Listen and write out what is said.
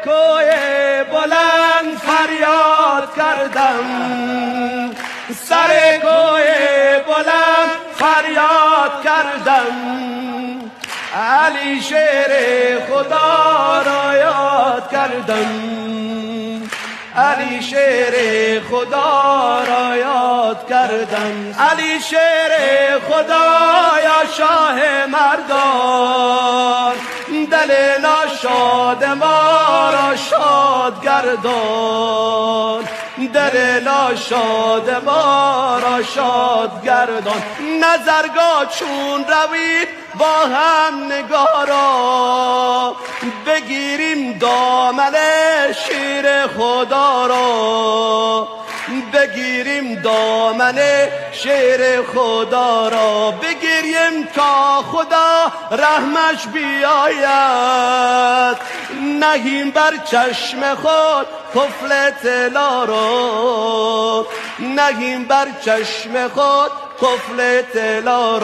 کوه بلند فریاد کردم، سر کوه بلند فریاد کردم. علی شیر خدا را یاد کردم، علی شیر خدا را یاد کردم. علی شیر خدا یا شاه مردان، دل ناشاد ما را شاد گردان، دل ناشاد ما را شاد گردان. نظرگاه چون روید با هم نگارا، بگیریم دامن شیر خدا را، بگیریم دامن شیر خدا را. بگیریم تا خدا رحمش بیاید، نهیم بر چشم خود قفل طلا را، نهیم بر چشم خود قفل طلا را.